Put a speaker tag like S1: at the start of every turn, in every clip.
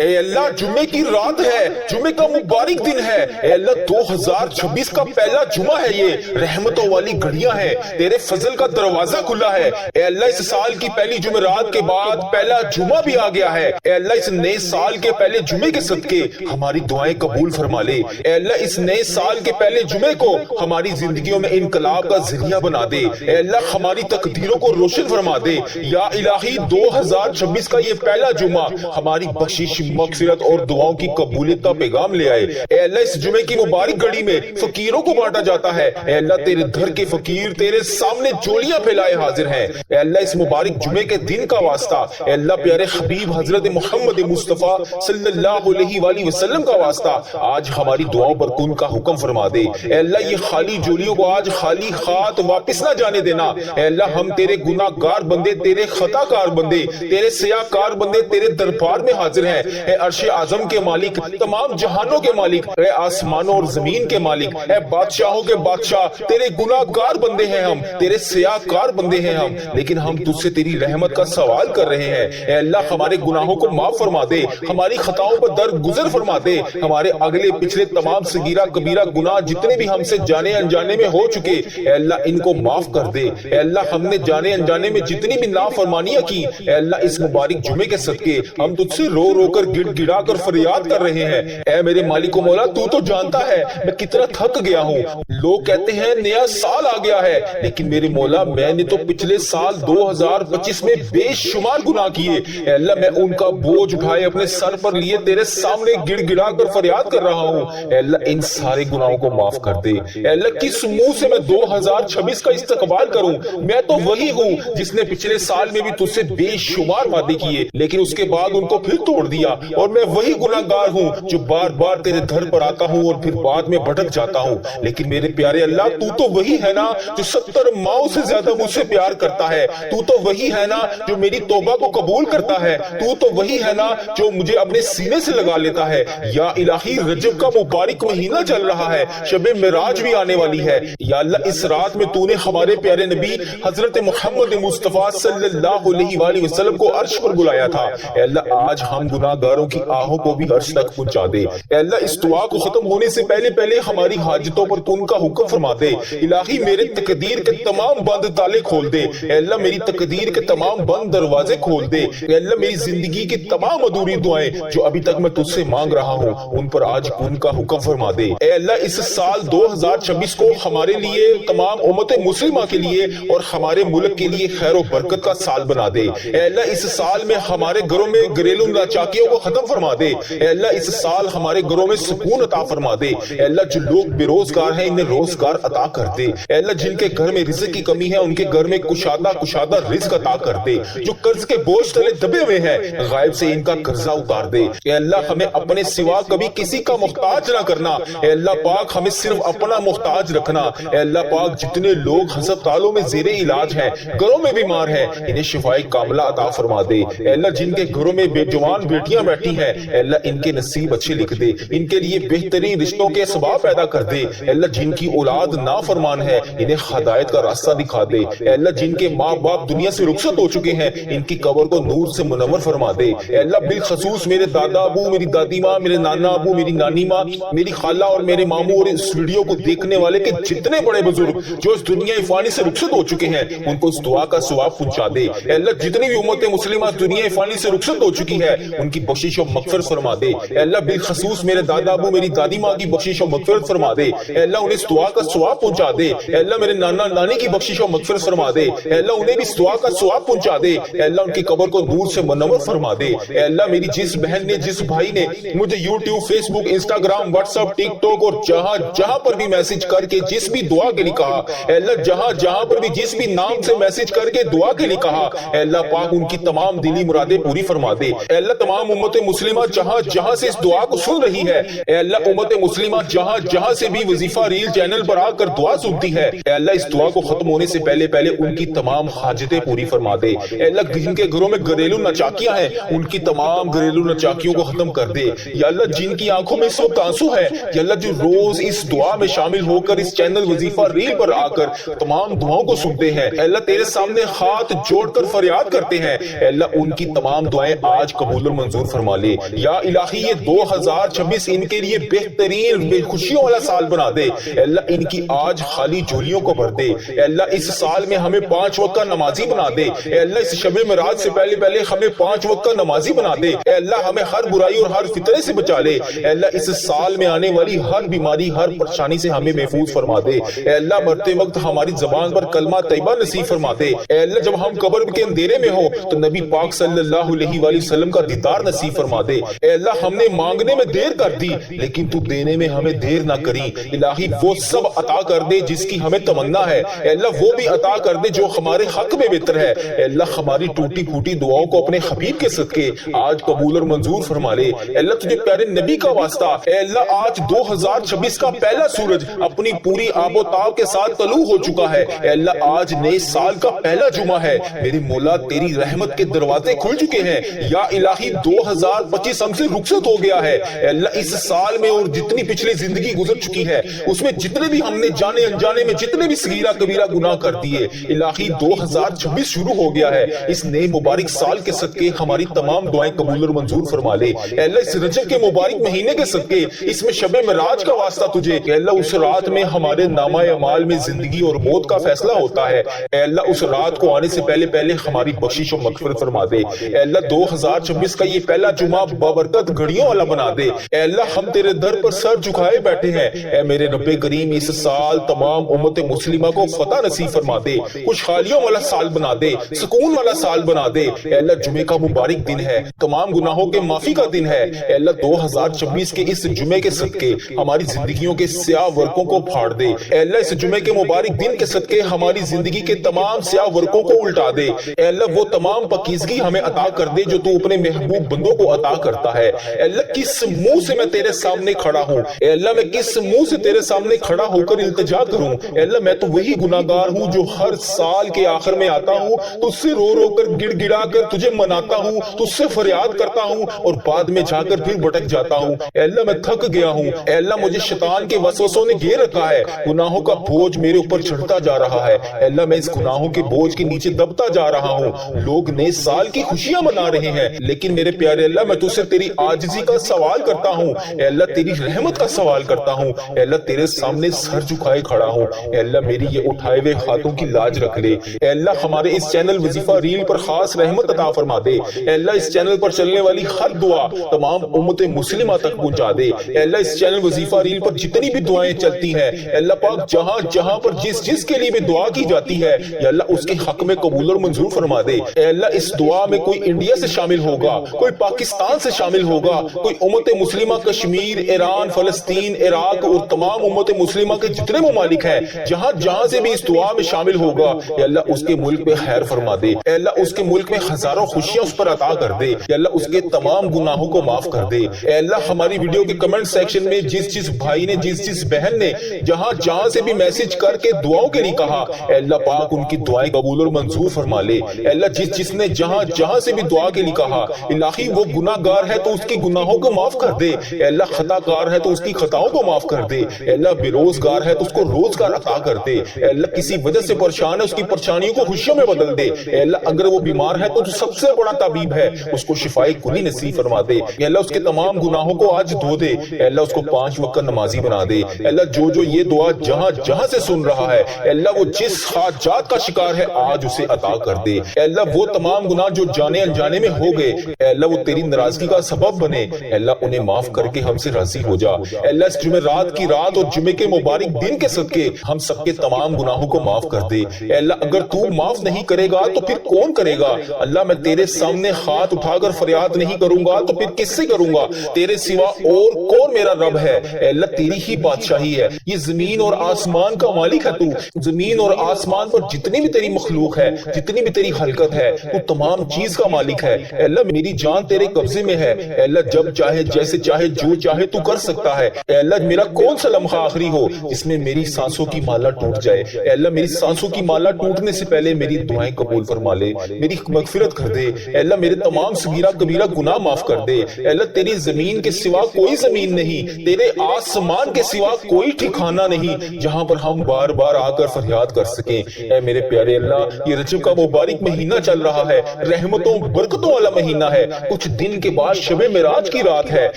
S1: اے اللہ جمعے کی رات ہے، جمعے کا مبارک دن ہے، اے اللہ 2026 کا پہلا جمعہ ہے، یہ رحمتوں والی گھڑیاں ہیں، تیرے فضل کا دروازہ کھلا ہے، اے اللہ اس سال کی پہلی جمعرات کے بعد پہلا جمعہ بھی آ گیا ہے، اے اللہ اس نئے سال کے پہلے جمعے کے صدقے ہماری دعائیں قبول فرما لے، اے اللہ اس نئے سال کے پہلے جمعے کو ہماری زندگیوں میں انقلاب کا ذریعہ بنا دے، اے اللہ ہماری تقدیروں کو روشن فرما دے، یا الہی 2026 کا یہ پہلا جمعہ ہماری بخشش، مغفرت اور دعاؤں کی قبولیت کا پیغام لے آئے، اے اللہ اس جمعے کی مبارک گھڑی میں فقیروں کو بانٹا جاتا ہے، اے اللہ تیرے گھر کے فقیر تیرے سامنے جولیاں پھیلائے حاضر ہیں، اے اللہ اس مبارک جمعے کے دن کا واسطہ، اے اللہ پیارے حبیب حضرت محمد مصطفیٰ صلی اللہ علیہ وآلہ وسلم کا واسطہ آج ہماری دعاؤں پر کن کا حکم فرما دے، اے اللہ یہ خالی جولیوں کو آج خالی خات واپس نہ جانے دینا، اے اللہ ہم تیرے گناہ گار بندے، تیرے خطا کار بندے، تیرے سیاہ کار بندے تیرے دربار میں حاضر ہیں، اے عرش اعظم کے مالک، تمام جہانوں کے مالک، اے آسمانوں اور زمین کے مالک، اے بادشاہوں کے بادشاہ، تیرے گناہ گار بندے ہیں ہم، تیرے سیاہ کار بندے ہیں ہم، لیکن ہم تجھ سے تیری رحمت کا سوال کر رہے ہیں، اے اللہ ہمارے گناہوں کو معاف فرما دے، ہماری خطاؤں پر درگزر فرما دے، ہمارے اگلے پچھلے تمام صغیرہ کبیرہ گناہ جتنے بھی ہم سے جانے انجانے میں ہو چکے، اے اللہ ان کو معاف کر دے، اے اللہ ہم نے جانے انجانے میں جتنی بھی نافرمانیاں کی، اے اللہ اس مبارک جمعے کے صدقے ہم تجھ سے رو رو کر گڑ گڑا کر فریاد کر رہے ہیں، اے میرے مالک و مولا تو جانتا ہے میں کتنا تھک گیا ہوں، لوگ کہتے ہیں نیا سال آ گیا ہے، لیکن میرے مولا میں نے تو پچھلے سال 2025 میں بے شمار گناہ کیے، اے اللہ میں ان کا بوجھ اٹھائے اپنے سر پر لیے تیرے سامنے گڑ گڑا کر فریاد کر رہا ہوں، اے اللہ ان سارے گناہوں کو معاف کر دے، اے اللہ کس منہ سے میں 2026 کا استقبال کروں، میں تو وہی ہوں جس نے پچھلے سال میں بھی تجھ سے بے شمار وعدے کیے لیکن اس کے بعد ان کو پھر توڑ دیا، اور میں وہی گناہگار ہوں جو بار بار تیرے گھر پر آتا ہوں اور پھر بعد میں بھٹک جاتا ہوں، لیکن میرے پیارے اللہ تو وہی ہے نا جو 70 ماؤں سے زیادہ مجھ سے پیار کرتا ہے، تو وہی ہے نا جو میری توبہ کو قبول کرتا ہے، تو وہی ہے نا جو مجھے اپنے سینے سے لگا لیتا ہے، یا الہی رجب کا مبارک مہینہ چل رہا ہے، شب معراج بھی آنے والی ہے، یا اللہ اس رات میں تو نے ہمارے پیارے نبی حضرت محمد مصطفیٰ صلی اللہ علیہ وآلہ وسلم کو عرش پر بلایا تھا، اے اللہ آج ہم گناہ گاروں کی آہوں کو بھی عرش تک پہنچا دے، اے اللہ اس دعا کو ختم ہونے سے پہلے پہلے ہماری حاجتوں پر تو ان کا حکم فرما دے، الہی میرے تقدیر کے تمام بند تالے کھول دے، اے اللہ میری تقدیر کے تمام بند دروازے کھول دے، اے اللہ میری زندگی کی تمام ادھوری دعائیں جو ابھی تک میں تجھ سے مانگ رہا ہوں ان پر آج ان کا حکم فرما دے، اے اللہ اس سال 2026 کو ہمارے لیے، تمام امت مسلمہ کے لیے اور ہمارے ملک کے لیے خیر و برکت کا سال بنا دے، اے اللہ اس سال میں ہمارے گھروں میں گھریلو ناچاکیوں کو ختم فرما دے، اے اللہ اس سال ہمارے گھروں میں سکون عطا فرما دے، اے اللہ جو لوگ بے روزگار ہیں انہیں روزگار عطا کر دے، اے اللہ جن کے گھر میں رزق کی کمی ہے ان کے گھر میں کشادہ رزق عطا کر دے، جو قرض کے بوجھ تلے دبے ہوئے ہیں غائب سے ان کا قرضہ اتار دے، اے اللہ ہمیں اپنے سوا کبھی کسی کا محتاج نہ کرنا، اے اللہ پاک ہمیں صرف اپنا محتاج رکھنا، اے اللہ پاک جتنے لوگ ہسپتالوں میں زیر علاج ہیں، گھروں میں بیمار ہیں، انہیں شفائے کاملہ عطا فرما دے، اے اللہ جن کے گھروں میں بے جوان بیٹیاں بیٹھی ہیں اے اللہ ان کے نصیب اچھے لکھ دے، ان کے لیے بہترین رشتوں کے اسباب پیدا کر دے، اے اللہ جن کی اولاد نافرمان ہے انہیں ہدایت کا راستہ دکھا دے، اے اللہ جن کے ماں باپ دنیا سے رخصت ہو چکے ہیں ان کی قبر کو نور سے منور فرما دے، اے اللہ بالخصوص میرے دادا ابو، میری دادی ماں، میرے نانا ابو، میری نانی ماں، میری خالہ اور میرے ماموں اور اس ویڈیو کو دیکھنے والے کے جتنے بڑے بزرگ جو اس دنیا فانی سے رخصت ہو چکے ہیں ان کو اس دعا کا ثواب پہنچا دے، اے اللہ جتنی بھی امت مسلمہ دنیا فانی سے رخصت ہو چکی ہے ان کی بخشش و مغفرت فرما دے، اے اللہ بالخصوص میرے دادا ابو، میری دادی ماں کی بخشش و مغفرت فرما دے، اے اللہ انہیں اس دعا کا ثواب پہنچا دے، اے اللہ میرے نانا نانی کی بخشش و مغفرت فرما دے، اے اللہ انہیں بھی اس دعا کا ثواب پہنچا دے، اے اللہ ان کی قبر کو نور سے منور فرما دے، اے اللہ میری جس بہن نے، جس بھائی نے مجھے یوٹیوب، فیس بک، انسٹاگرام، واٹس ایپ، ٹک ٹاک اور جہاں پر بھی میسج کر کے جس بھی دعا کے لیے کہا، اے اللہ جہاں پر بھی جس بھی نام سے میسج کر کے دعا کے لیے کہا، اے اللہ پاک ان کی تمام دلی مرادیں پوری فرما دے، اے اللہ تمام امت مسلمہ جہاں سے اس دعا کو سن رہی ہے، اے اللہ امت مسلمہ جہاں سے بھی وظیفہ ریل چینل پر آ کر دعا سنتی ہے، اے اللہ اس دعا کو ختم ہونے سے پہلے ان کی تمام حاجتیں پوری فرما دے، اے اللہ جن کے گھروں میں گھریلو نچاکیاں ہیں ان کی تمام گھریلو نچاکیوں کو ختم کر دے، یا اللہ جن کی آنکھوں میں اس وقت آنسو ہے، یا اللہ جو روز اس دعا میں شامل ہو کر اس چینل وظیفہ ریل پر آ کر تمام دعاؤں کو سنتے ہیں، اے اللہ تیرے سامنے ہاتھ جوڑ کر فریاد کرتے ہیں، اے اللہ ان کی تمام دعائیں آج قبول و منظور فرما لے. یا الہی یہ 2026 ان کے لیے بہترین خوشیوں والا سال بنا دے. اے اللہ ان کی آج خالی جھولیوں کو بھر دے. اے اللہ اس سال میں ہمیں 5 وقت کا نمازی بنا دے. اے اللہ اس شب معراج سے پہلے ہمیں 5 وقت کا نمازی بنا دے. اے اللہ ہمیں ہر برائی اور ہر فتنے سے بچا لے. اے اللہ اس سال میں آنے والی ہر بیماری ہر پریشانی سے ہمیں محفوظ فرما دے. اے اللہ مرتے وقت ہماری زبان پر کلمہ طیبہ نصیب فرما دے. اے اللہ جب ہم قبر کے اندھیرے میں ہوں تو نبی پاک صلی اللہ علیہ وآلہ وسلم کا دیدار نصیب فرما دے. اے اللہ ہم نے مانگنے میں دیر کر دی لیکن تو دینے میں ہمیں دیر نہ کری. الہی وہ سب عطا کر دے جس کی ہمیں تمنا ہے. اے اللہ وہ بھی عطا کر دے جو ہمارے حق میں بہتر ہے. اے اللہ ہماری ٹوٹی پھوٹی دعاؤں کو اپنے حبیب کے صدقے آج قبول اور منظور فرما لے. اے اللہ تجھے پیارے نبی کا واسطہ. اے اللہ آج 2026 کا پہلا سورج اپنی پوری آب و تاب کے ساتھ طلوع ہو چکا ہے. اے اللہ آج نئے سال کا پہلا جمعہ ہے. میری مولا تیری رحمت کے دروازے کھل چکے ہیں. یا الہی 2025 ہم سے رخصت ہو گیا ہے. اے اللہ اس سال میں اور جتنی پچھلی زندگی گزر چکی ہے اس میں جتنے بھی ہم نے جانے انجانے میں جتنے بھی صغیرہ کبیرہ گناہ کر دیے الہی 2026 شروع ہو گیا ہے. اس نئے مبارک سال کے صدقے ہماری تمام دعائیں قبول اور منظور فرما لے. اے اللہ اس رجب کے مبارک مہینے کے صدقے اس میں شب معراج کا واسطہ تجھے. اے اللہ اس رات میں ہمارے نامہ اعمال میں زندگی اور موت کا فیصلہ ہوتا ہے. اے اللہ اس رات کو آنے سے پہلے ہماری بخشش و مغفرت فرما دے. اے اللہ 2026 کا یہ پہلا جمعہ بابرکت گھڑیوں والا بنا دے. اے اللہ ہم تیرے در پر سر جھکائے بیٹھے ہیں. اے میرے رب کریم اس سال تمام امت مسلمہ کو فتح نصیب فرما دے. خوشحالیوں والا سال بنا دے. سکون والا سال بنا دے. اے اللہ جمعے کا مبارک دن ہے. تمام گناہوں کے معافی کا دن ہے. اے اللہ 2026 کے اس جمعے کے صدقے ہماری زندگیوں کے سیاہ ورقوں کو پھاڑ دے. اے اللہ اس جمعے کے مبارک دن کے صدقے ہماری زندگی کے تمام سیاہ ورقوں کو الٹا دے. اے اللہ وہ تمام پاکیزگی ہمیں عطا کر دے جو تو اپنے محبوب بندوں کو عطا کرتا ہے. اے اللہ کس منہ سے میں تیرے سامنے کھڑا ہوں. اے اللہ میں کس منہ سے تیرے سامنے کھڑا ہو کر التجا کروں. اے اللہ میں تو وہی گناہگار ہوں جو ہر سال کے آخر میں آتا ہوں تجھ سے رو کر گڑ گڑا کر تجھے مناتا ہوں تجھ سے فریاد کرتا ہوں اور بعد میں جا کر پھر بھٹک جاتا ہوں. اے اللہ میں تھک گیا ہوں. اے اللہ مجھے شیطان کے وسوسوں نے گھیر رکھا ہے. گناہوں کا بوجھ میرے اوپر چڑھتا جا رہا ہے. اے اللہ میں اس گناہوں کے بوجھ کے نیچے دبتا جا رہا ہوں. لوگ نئے سال کی خوشیاں منا رہے ہیں لیکن میرے پیارے اللہ میں تجھ سے تیری عاجزی کا سوال کرتا ہوں. اے اللہ تیری رحمت کا سوال کرتا ہوں. اے اللہ تیرے سامنے سر جھکائے کھڑا ہوں. اے اللہ میری یہ اٹھائے ہوئے ہاتھوں کی لاج رکھ لے. اے اللہ ہمارے اس چینل وظیفہ ریل پر خاص رحمت عطا فرما دے. اے اللہ اس چینل پر چلنے والی ہر دعا تمام امت مسلمہ تک پہنچا دے. اے اللہ اس چینل وظیفہ ریل پر جتنی بھی دعائیں چلتی ہیں اے اللہ پاک جہاں پر جس کے لیے بھی دعا کی جاتی ہے یا اللہ اس کے حق میں قبول اور منظور فرما دے. اے اللہ اس دعا میں کوئی انڈیا سے شامل ہوگا, کوئی پاکستان سے شامل ہوگا, کوئی امت مسلمہ کشمیر, ایران, فلسطین, عراق اور تمام امت مسلمہ کے جتنے ممالک ہیں جہاں سے بھی اس دعا میں شامل ہوگا اے اللہ اس کے ملک میں خیر فرما دے. اے اللہ اس کے ملک میں ہزاروں خوشیاں اس پر عطا کر دے. اے اللہ اس کے تمام گناہوں کو معاف کر دے. اے اللہ ہماری ویڈیو کے کمنٹ سیکشن میں جس بھائی نے جس بہن نے جہاں سے بھی میسج کر کے دعاؤں کے لیے کہا اے اللہ پاک ان کی دعائیں قبول اور منظور فرما لے. اے اللہ جس نے جہاں سے بھی دعا کے لیے کہا الہی وہ گناہگار ہے تو اس کی گناہوں کو معاف کر دے. اے اللہ خطا کار ہے تو اس کی خطاؤں کو معاف کر دے. اے اللہ بے روزگار ہے تو اس کو روزگار عطا کر دے. اے اللہ کسی وجہ سے پریشان ہے اس کی پریشانیوں کو خوشیوں میں بدل دے. اے اللہ اگر وہ بیمار ہے تو سب سے بڑا طبیب ہے اس کو شفائے کلی نصیب فرما دے. اے اللہ اس کے تمام گناہوں کو آج دھو دے. اے اللہ اس کو 5 وقت کا نمازی بنا دے. اے اللہ جو یہ دعا جہاں سے سن رہا ہے اے اللہ وہ جس حاجات کا شکار ہے آج اسے عطا کر دے. اے اللہ وہ تمام گناہ جو جانے انجانے میں ہو گئے اے اللہ وہ تیری ناراضگی کا سبب بنے. اے اللہ انہیں معاف کر کے ہم سے راضی ہو جا. اے اللہ اس جمعرات کی رات اور جمعے کے مبارک دن کے صدقے ہم سب کے تمام گناہوں کو معاف کر دے. اے اللہ اگر تو معاف نہیں کرے گا تو پھر کون کرے گا. اللہ میں تیرے سامنے ہاتھ اٹھا کر فریاد نہیں کروں گا تو پھر کس سے کروں گا. تیرے سوا اور کون میرا رب ہے. اے اللہ تیری ہی بادشاہی ہے. یہ زمین اور آسمان کا مالک ہے. تو زمین اور آسمان پر جتنی بھی تیری مخلوق ہے جتنی بھی تیری خلقت ہے تو تمام چیز کا مالک ہے. اے اللہ میری جان تیرے قبضے میں ہے. اے اللہ جب چاہے جیسے چاہے جو چاہے تو کر سکتا ہے. اے اللہ میرا کون سا لمحہ آخری ہو جس میں میری سانسوں کی مالا ٹوٹ جائے. اے اللہ میری سانسوں کی مالا ٹوٹنے سے پہلے میری دعائیں قبول فرما لے, میری مغفرت کر دے. اے اللہ میرے تمام صغیرہ کبیرہ گناہ معاف کر دے. اے اللہ تیری زمین کے سوا کوئی زمین نہیں, تیرے آسمان کے سوا کوئی ٹھکانہ نہیں جہاں پر ہم بار بار آ کر فریاد کر سکیں. اے میرے پیارے اللہ یہ رجب کا مبارک مہینہ چل رہا ہے, رحمتوں برکتوں والا مہینہ ہے. تو کچھ دن کے بعد شب معراج کی رات ہے،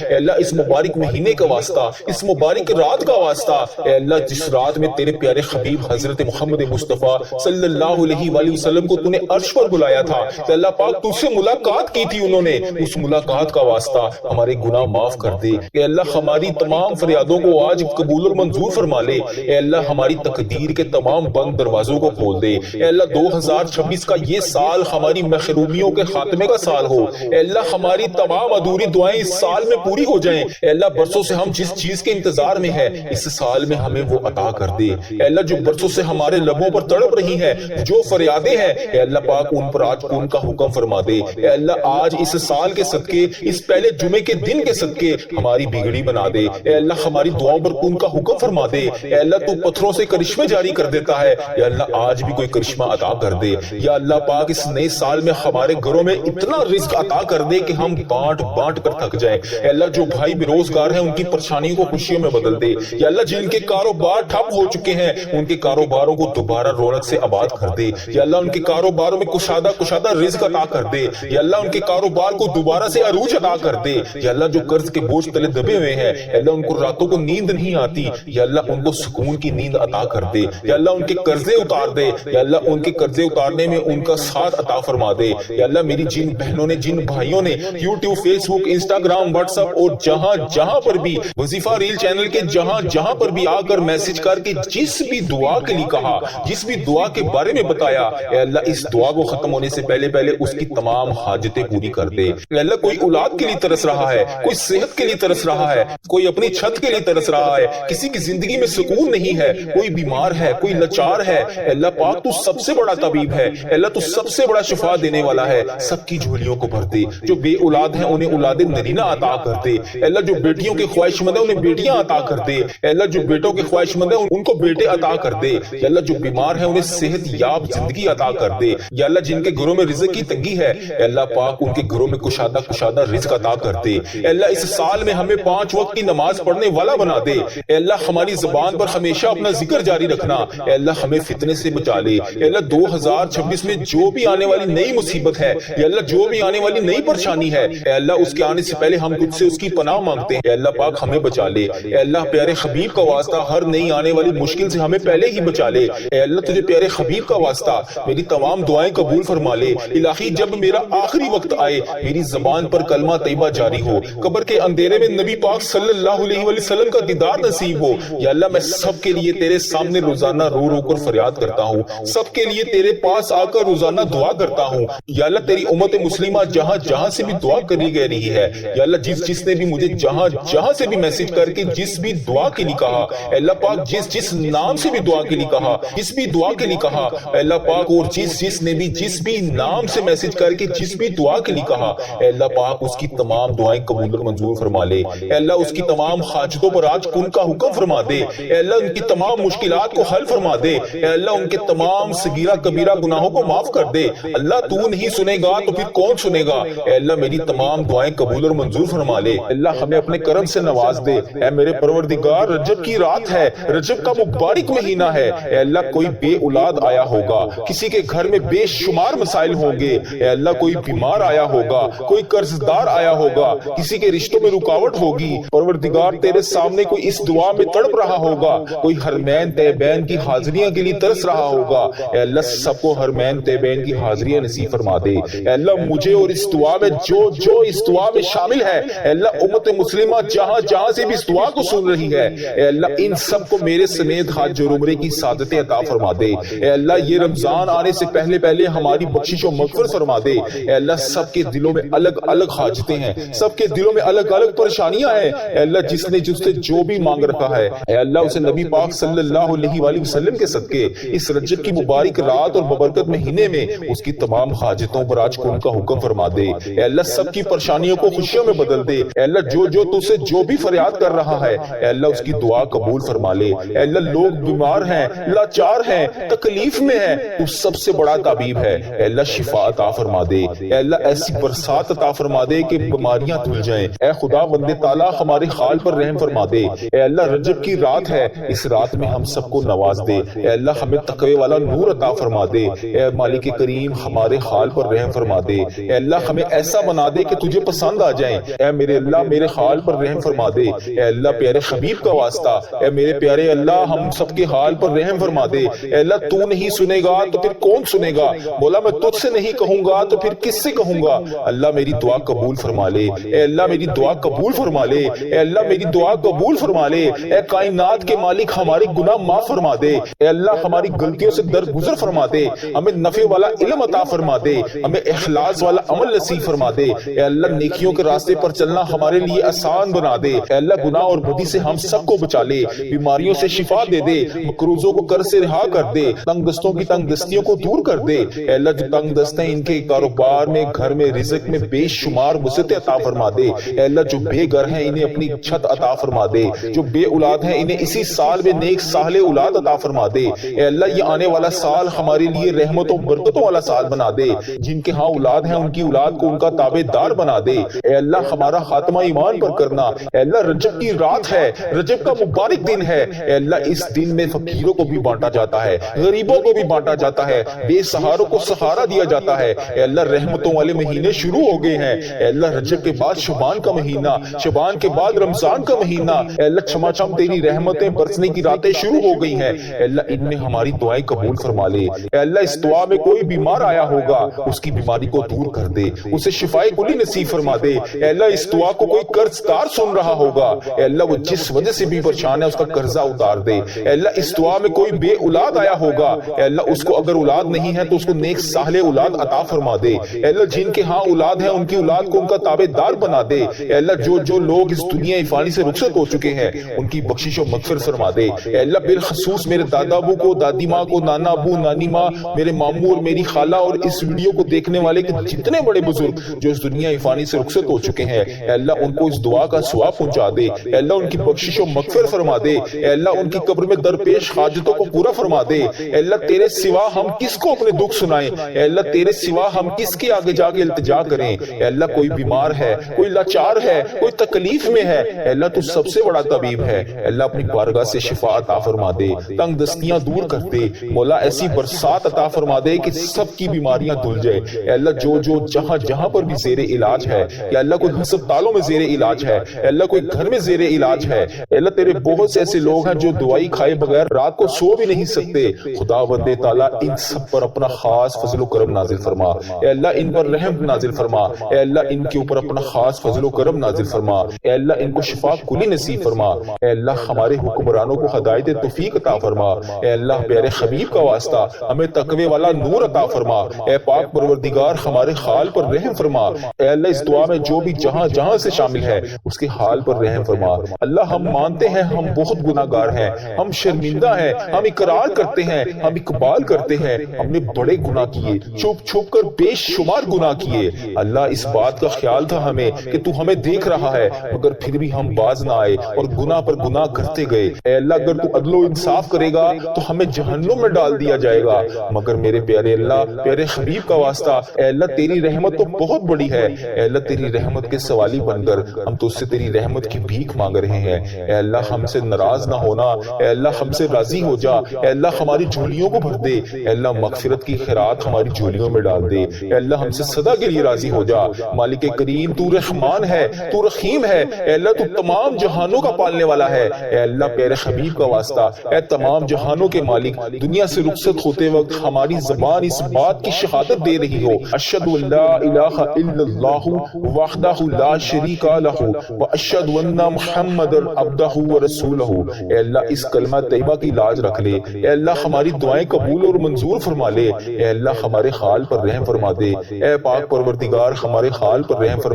S1: اے اللہ اس مبارک مہینے کا واسطہ، اس مبارک رات کا واسطہ، اے اللہ جس رات میں تیرے پیارے حبیب حضرت محمد مصطفیٰ صلی اللہ علیہ وآلہ وسلم کو تو نے عرش پر بلایا تھا، کہ اللہ پاک تجھ سے ملاقات کی تھی انہوں نے، اس ملاقات کا واسطہ ہمارے گناہ معاف کر دے، اے اللہ ہماری تمام فریادوں کو آج قبول اور منظور فرما لے، اے اللہ ہماری تقدیر کے تمام بند دروازوں کو کھول دے، اے اللہ 2026 کا یہ سال ہماری محرومیوں کے خاتمے کا سال ہو، اے اللہ ہماری تمام ادھوری دعائیں اس سال میں پوری ہو جائیں، اے اللہ برسوں سے ہم جس چیز کے انتظار میں ہے اس سال میں ہمیں وہ عطا کر دے، اے اللہ جو برسوں سے ہمارے لبوں پر تڑپ رہی ہیں، جو فریادیں ہیں، اے اللہ پاک ان پر آج ان کا حکم فرما دے، اے اللہ آج اس سال کے صدقے، اس پہلے جمعے کے دن کے صدقے ہماری بگڑی بنا دے، اے اللہ ہماری دعاؤں پر ان کا حکم فرما دے، اے اللہ تو پتھروں سے کرشمے جاری کر دیتا ہے، یا اللہ آج بھی کوئی کرشمہ عطا کر دے، یا اللہ پاک اس نئے سال میں ہمارے گھروں میں اتنا رزق عطا کر دے کہ ہم بانٹ بانٹ کر تھک جائیں، اے اللہ جو بھائی بے روزگار ہیں ان کی پریشانیوں کو خوشیوں میں بدل دے، یا اللہ جن کے کاروبار ٹھپ ہو چکے ہیں ان کے کاروباروں کو دوبارہ رونق سے آباد کر دے، یا اللہ ان کے کاروباروں میں کشادہ رزق عطا کر دے، یا اللہ ان کے کاروبار کو دوبارہ سے عروج عطا کر دے، یا اللہ جو قرض کے بوجھ تلے دبے ہوئے ہیں، اے اللہ ان کو راتوں کو نیند نہیں آتی، یا اللہ ان کو سکون کی نیند عطا کر دے، یا اللہ ان کے قرضے اتار دے، یا اللہ ان کے قرضے اتارنے میں ان کا ساتھ عطا فرما دے، یا اللہ میری جن بہنوں نے جن بھائیوں نے یوٹیوب فیس بک انسٹاگرام واٹس ایپ اور جہاں جہاں پر بھی وظیفہ ریل چینل کے جہاں جہاں پر بھی آ کر میسج کر کے جس بھی دعا کے لیے کہا، جس بھی دعا کے بارے میں بتایا، اے اللہ اس دعا کو ختم ہونے سے پہلے اس کی تمام حاجتیں پوری کر دے، اے اللہ کوئی اولاد کے لیے ترس رہا ہے، کوئی صحت کے لیے ترس رہا ہے، کوئی اپنی چھت کے لیے ترس رہا ہے، کسی کی زندگی میں سکون نہیں ہے، کوئی بیمار ہے، کوئی لاچار ہے، اے اللہ پاک تو سب سے بڑا طبیب ہے، اے اللہ تو سب سے بڑا شفا دینے والا ہے، سب کی جھولیوں کو بھر دے، جو بے اولاد ہیں انہیں اولاد نرینہ عطا کر دے، اے اللہ جو بیٹیوں کے خواہش مند ہیں انہیں بیٹیاں عطا کر دے، اے اللہ جو بیٹوں کے خواہش مند ہیں ان کو بیٹے عطا کر دے، یا اللہ جو بیمار ہیں انہیں صحت یاب زندگی عطا کر دے، یا اللہ جن کے گھروں میں رزق کی تنگی ہے، اے اللہ پاک ان کے گھروں میں کشادہ رزق عطا کر دے، اے اللہ اس سال میں ہمیں 5 وقت کی نماز پڑھنے والا بنا دے، اے اللہ ہماری زبان پر ہمیشہ اپنا ذکر جاری رکھنا، اے اللہ ہمیں فتنے سے بچا لے، اے اللہ 2026 میں جو بھی آنے والی نئی مصیبت ہے، اے اللہ جو بھی آنے والی نئی پریشانی ہے، اے اللہ اس کے آنے سے پہلے ہم تجھ سے اس کی پناہ مانگتے ہیں، اے اللہ پاک ہمیں بچا لے، اے اللہ پیارے حبیب کا واسطہ ہر نئی آنے والی مشکل سے ہمیں پہلے ہی بچا لے، اے اللہ تجھے پیارے حبیب کا واسطہ میری تمام دعائیں قبول فرما لے، الہی جب میرا آخری وقت آئے میری زبان پر کلمہ طیبہ جاری ہو، قبر کے اندھیرے میں نبی پاک صلی اللہ علیہ وآلہ وسلم کا دیدار نصیب ہو، یا اللہ میں سب کے لیے تیرے سامنے روزانہ رو رو کر فریاد کرتا ہوں، سب کے لیے تیرے پاس آ کر روزانہ دعا کرتا ہوں، یا اللہ تیری امت مسلمہ جہاں جہاں سے بھی دعا کری گئی رہی ہے، یا اللہ جس نے بھی مجھے جہاں جہاں سے بھی میسج کر کے جس بھی دعا کے لیے کہا، اے اللہ پاک جس نام سے بھی دعا کے لیے کہا، جس بھی دعا کے لیے کہا، اے اللہ پاک اور جس نے بھی جس بھی نام سے میسج کر کے جس بھی دعا کے لیے کہا، اے اللہ پاک اس کی تمام دعائیں قبول اور منظور فرما لے، اے اللہ اس کی تمام حاجتوں پر آج کن کا حکم فرما دے، اے اللہ ان کی تمام مشکلات کو حل فرما دے، اے اللہ ان کے تمام صغیرہ کبیرہ گناہوں کو معاف کر دے، اللہ تو نہیں سنے گا تو پھر کون سنے گا، اے اللہ میری تمام دعائیں قبول اور منظور فرما لے، اللہ ہمیں اپنے کرم سے نواز دے، اے میرے پروردگار رجب کی رات ہے، رجب کا مبارک مہینہ ہے، اے اللہ کوئی بے اولاد آیا ہوگا، کسی کے گھر میں بے شمار مسائل ہوں گے، اے اللہ کوئی بیمار آیا ہوگا، کوئی قرضدار آیا ہوگا، کسی کے رشتوں میں رکاوٹ ہوگی، پروردگار تیرے سامنے کوئی اس دعا میں تڑپ رہا ہوگا، کوئی حرمین طیبین کی حاضریاں کے لیے ترس رہا ہوگا، اے اللہ سب کو حرمین طیبین کی حاضریاں نصیب فرما دے، اے اللہ مجھے اور اس دعا میں جو اس دعا میں شامل ہے، اے اللہ امت مسلمہ جہاں جہاں سے بھی اس دعا کو سن رہی ہے، اے اللہ ان سب کو میرے سمیت حج اور عمرے کی سعادتیں عطا فرما دے، اے اللہ یہ رمضان آنے سے پہلے ہماری بخشش و مغفرت فرما دے، اے اللہ سب کے دلوں میں الگ الگ حاجتیں ہیں، سب کے دلوں میں الگ الگ پریشانیاں ہیں، اے اللہ جس نے جس سے جو بھی مانگ رکھا ہے، اے اللہ اسے نبی پاک صلی اللہ علیہ وآلہ وسلم کے صدقے اس رجب کی مبارک رات اور مبارکت مہینے میں اس کی تمام حاجتوں پر آج کن کا حکم فرما دے، اے اللہ سب کی پریشانیوں کو خوشیوں میں بدل دے، اے اللہ جو تجھ سے جو بھی فریاد کر رہا ہے، اے اللہ اس کی دعا قبول فرما لے، اے اللہ لوگ بیمار ہیں، لاچار ہیں، تکلیف میں ہیں، تو سب سے بڑا طبیب ہے، اے اللہ شفا عطا فرما دے، اے اللہ ایسی برسات عطا فرما دے کہ بیماریاں دھل جائیں، اے خدا بندے تعالیٰ ہمارے حال پر رحم فرما دے، اے اللہ رجب کی رات ہے، اس رات میں ہم سب کو نواز دے، اے اللہ ہمیں تقوی والا نور عطا فرما دے، اے مالک کریم ہمارے حال پر رحم فرما دے، اے اللہ ہمیں ایسا بنا دے کہ تجھے پسند آ جائیں۔ اے میرے اللہ میرے حال پر رحم فرما دے۔ اے اللہ پیارے حبیب کا واسطہ، اے میرے پیارے اللہ ہم سب کے حال پر رحم فرما دے۔ اے اللہ تو نہیں سنے گا تو پھر کون سنے گا؟ مولا میں تجھ سے نہیں کہوں گا تو پھر کس سے کہوں گا؟ اللہ میری دعا قبول فرما لے۔ اے اللہ میری دعا قبول فرما لے۔ اے اللہ میری دعا قبول فرما لے۔ اے کائنات کے مالک ہمارے گناہ معاف فرما دے۔ اے اللہ ہماری غلطیوں سے درگزر فرما دے۔ ہمیں نفع والا علم عطا فرما دے۔ ہمیں اخلاص والا عمل نصیب فرما دے۔ اے اللہ نیکیوں کے راستے پر چلنا ہمارے لیے آسان بنا دے۔ اے اللہ گناہ اور بدی سے ہم سب کو بچا لے، بیماریوں سے شفا دے دے، مقروضوں کو قرض سے رہا کر دے، تنگ دستوں کی تنگ دستیوں کو دور کر دے۔ اے اللہ جو تنگ دست ہیں ان کے کاروبار میں، گھر میں، رزق میں بے شمار وسعتیں عطا فرما دے۔ اے اللہ جو بے گھر ہیں انہیں اپنی چھت عطا فرما دے، جو بے اولاد ہیں انہیں اسی سال میں نیک صالح اولاد عطا فرما دے۔ اے اللہ یہ آنے والا سال ہمارے لیے رحمتوں برکتوں والا سال بنا دے، جن کے ہاں اولاد ہیں ان کی اولاد کو ان کا تابع دار بنا دے۔ اے اللہ ہمارا خاتمہ ایمان پر کرنا۔ اے اللہ رجب کی رات ہے، رجب کا مبارک دن ہے۔ اے اللہ اس دن میں فقیروں کو بھی بانٹا جاتا ہے، غریبوں کو بھی بانٹا جاتا ہے، بے سہاروں کو سہارا دیا جاتا ہے۔ اے اللہ رحمتوں والے مہینے شروع ہو گئے ہیں۔ اے اللہ رجب کے بعد شعبان کا مہینہ، شعبان کے بعد رمضان کا مہینہ۔ اے اللہ چھما چھم تیری رحمتیں برسنے کی راتیں شروع ہو گئی ہیں۔ اے اللہ ان میں ہماری دعائیں قبول فرما لے۔ اے اللہ اس دعا میں کوئی بیمار آیا ہوگا اس کی بیماری کو دور کر دے، اسے شفائے کلی نصیب فرما دے۔ اے اللہ اس دعا کو کوئی قرض دار سن رہا ہوگا، اے اللہ وہ جس وجہ سے بھی پریشان ہے اس کا قرضہ اتار دے۔ اے اللہ اس دعا میں کوئی بے اولاد آیا ہوگا، اے اللہ اس کو اگر اولاد نہیں ہے تو اس کو نیک صالح اولاد عطا فرما دے۔ اے اللہ جن کے ہاں اولاد ہے ان کی اولاد کو ان کا تابع دار بنا دے۔ اے اللہ جو لوگ اس دنیا فانی سے رخصت ہو چکے ہیں ان کی بخشش و مغفرت فرما دے۔ اے اللہ بالخصوص میرے دادا ابو کو، دادی ماں کو، نانا ابو، نانی ماں، میرے ماموں اور میری خالہ اور اس ویڈیو کو دیکھنے والے جتنے بڑے بزرگ جو اس دنیا فانی سے رخصت ہو چکے ہیں، اے اللہ ان کو اس دعا کا ثواب پہنچا دے۔ اے اللہ ان کی بخشش و مغفرت فرما دے۔ اے اللہ ان کی قبر میں درپیش حاجتوں کو پورا فرما دے۔ اے اللہ تیرے سوا ہم کس کو اپنے دکھ سنائیں؟ اے اللہ تیرے سوا ہم کس کے آگے جا کے التجا کریں؟ اے اللہ کوئی بیمار ہے، کوئی لاچار ہے، کوئی تکلیف میں ہے، اے اللہ تو سب سے بڑا طبیب ہے۔ اے اللہ اپنی بارگاہ سے شفا عطا فرما دے، تنگ دستیاں دور کر دے۔ مولا ایسی برسات عطا فرما دے کہ سب کی بیماریاں دھل جائے۔ اے اللہ جو جہاں پر بھی زیر علاج ہے، یا اللہ کوئی ہسپتالوں میں زیر علاج ہے، اے اللہ کوئی گھر میں زیر علاج ہے، اے اللہ تیرے بہت سے ایسے لوگ ہیں جو دوائی کھائے بغیر رات کو سو بھی نہیں سکتے۔ خدا بندے تعالیٰ ان سب پر اپنا خاص فضل و کرم نازل فرما۔ اے اللہ ان پر رحم نازل فرما۔ اے اللہ ان کے اوپر اپنا خاص فضل و کرم نازل فرما۔ اے اللہ ان کو شفا کلی نصیب فرما۔ اے اللہ ہمارے حکمرانوں کو ہدایت توفیق عطا فرما۔ اے اللہ پیارے حبیب کا واسطہ ہمیں تقوی والا نور عطا فرما۔ اے پاک پروردگار ہمارے حال پر رحم فرما۔ اے اللہ اس دعا میں جو بھی جہاں سے شامل ہے اس کے حال پر رحم فرما۔ اللہ ہم مانتے ہیں ہم بہت گناہگار ہیں، ہم شرمندہ ہیں، ہم اقرار کرتے ہیں، ہم اقبال کرتے ہیں ہم نے بڑے گناہ کیے، چھپ کر بے شمار گناہ کیے۔ اللہ اس بات کا خیال تھا ہمیں کہ تو ہمیں دیکھ رہا ہے، مگر پھر بھی ہم باز نہ آئے اور گناہ پر گناہ کرتے گئے۔ اے اللہ اگر تو عدل و انصاف کرے گا تو ہمیں جہنم میں ڈال دیا جائے گا، مگر میرے پیارے اللہ پیارے حبیب کا واسطہ اے اللہ تیری رحمت تو بہت بڑی ہے۔ اے اللہ تیری رحمت کے سوالی بن کر ہم تو اس سے تیری رحمت کی بھیک مانگ رہے ہیں۔ اے اللہ ہم سے ناراض نہ ہونا، اے اللہ ہم سے راضی ہو جا۔ اے اللہ ہماری جھولیوں کو بھر دے، اے اللہ مغفرت کی خیرات ہماری جھولیوں میں ڈال دے۔ اے اللہ ہم سے سدا کے لیے راضی ہو جا۔ مالک کریم تو رحمان ہے، تو رحیم ہے، اے اللہ تو تمام جہانوں کا پالنے والا ہے۔ اے اللہ پیارے حبیب کا واسطہ اے تمام جہانوں کے مالک دنیا سے رخصت ہوتے وقت ہماری زبان اس بات کی شہادت دے رہی ہو، اشہد ان لا الہ الا اللہ وحدہ لا شریک لہ واشہد ان محمد عبدہ ورسولہ۔ اے اللہ اس کلمہ طیبہ کی لاج رکھ لے۔ اے اللہ ہماری دعائیں قبول اور منظور فرما لے۔ اے اللہ ہمارے حال پر رحم فرما دے۔ اے پاک پروردگار ہمارے حال پر رحم فرما